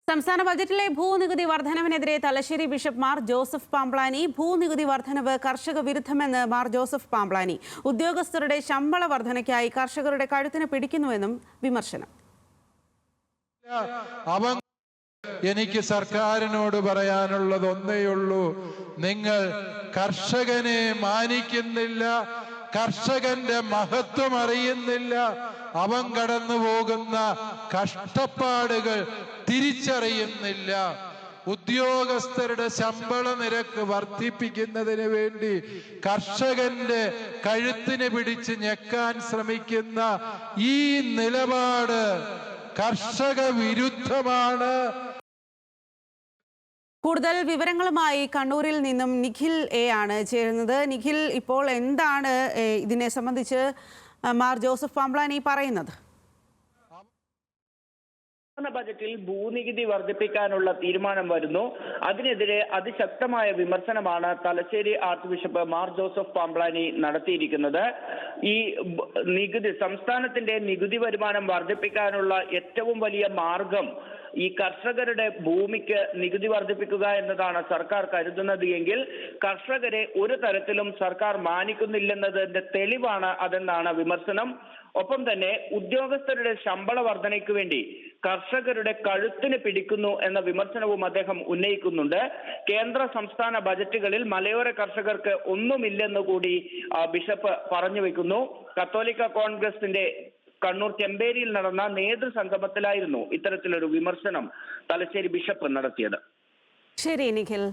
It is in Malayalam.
സംസ്ഥാന ബജറ്റിലെ ഭൂനികുതി വർധനവിനെതിരെ തലശ്ശേരി ബിഷപ്പ് മാർ ജോസഫ് പാംപ്ലാനി. ഭൂനികുതി വർധനവ് കർഷക വിരുദ്ധമെന്ന് മാർ ജോസഫ് പാംപ്ലാനി. ഉദ്യോഗസ്ഥരുടെ ശമ്പള വർധനയ്ക്കായി കർഷകരുടെ കഴുത്തിന് പിടിക്കുന്നുവെന്നും വിമർശനം. എനിക്ക് സർക്കാരിനോട് പറയാനുള്ളത് ഒന്നേയുള്ളൂ, നിങ്ങൾ കർഷകനെ മാനിക്കുന്നില്ല, കർഷകന്റെ മഹത്വം അറിയുന്നില്ല, അവൻ കടന്നു പോകുന്ന കഷ്ടപ്പാടുകൾ തിരിച്ചറിയുന്നില്ല. ഉദ്യോഗസ്ഥരുടെ ശമ്പള നിരക്ക് വർദ്ധിപ്പിക്കുന്നതിന് വേണ്ടി കർഷകന്റെ കഴുത്തിന് പിടിച്ച് ഞെക്കാൻ ശ്രമിക്കുന്ന ഈ നിലപാട് കർഷക വിരുദ്ധമാണ്. കൂടുതൽ വിവരങ്ങളുമായി കണ്ണൂരിൽ നിന്നും നിഖിൽ എ ആണ് ചേരുന്നത്. നിഖിൽ, ഇപ്പോൾ എന്താണ് ഇതിനെ സംബന്ധിച്ച് മാർ ജോസഫ് പാംപ്ലാനി പറയുന്നത്? ബജറ്റിൽ ഭൂനികുതി വർദ്ധിപ്പിക്കാനുള്ള തീരുമാനം വരുന്നു. അതിനെതിരെ അതിശക്തമായ വിമർശനമാണ് Thalassery arch bishop Mar Joseph Pamplany നടത്തിയിരിക്കുന്നത്. ഈ നികുതി, സംസ്ഥാനത്തിന്റെ നികുതി വരുമാനം വർദ്ധിപ്പിക്കാനുള്ള ഏറ്റവും വലിയ മാർഗം ഈ കർഷകരുടെ ഭൂമിക്ക് നികുതി വർദ്ധിപ്പിക്കുക എന്നതാണ് സർക്കാർ കരുതുന്നത് എങ്കിൽ കർഷകരെ ഒരു തരത്തിലും സർക്കാർ മാനിക്കുന്നില്ലെന്നതിന്റെ തെളിവാണ് അതെന്നാണ് വിമർശനം. ഒപ്പം തന്നെ ഉദ്യോഗസ്ഥരുടെ ശമ്പള വർധനയ്ക്ക് വേണ്ടി കർഷകരുടെ കഴുത്തിന് പിടിക്കുന്നു എന്ന വിമർശനവും അദ്ദേഹം ഉന്നയിക്കുന്നുണ്ട്. കേന്ദ്ര സംസ്ഥാന ബജറ്റുകളിൽ മലയോര കർഷകർക്ക് ഒന്നുമില്ലെന്ന് കൂടി ബിഷപ്പ് പറഞ്ഞു വെക്കുന്നു. കത്തോലിക്ക കോൺഗ്രസിന്റെ കണ്ണൂർ ചെമ്പേരിയിൽ നടന്ന നേതൃസംഗമത്തിലായിരുന്നു ഇത്തരത്തിലൊരു വിമർശനം തലശ്ശേരി ബിഷപ്പ് നടത്തിയത്. ശരി നിഖിൽ.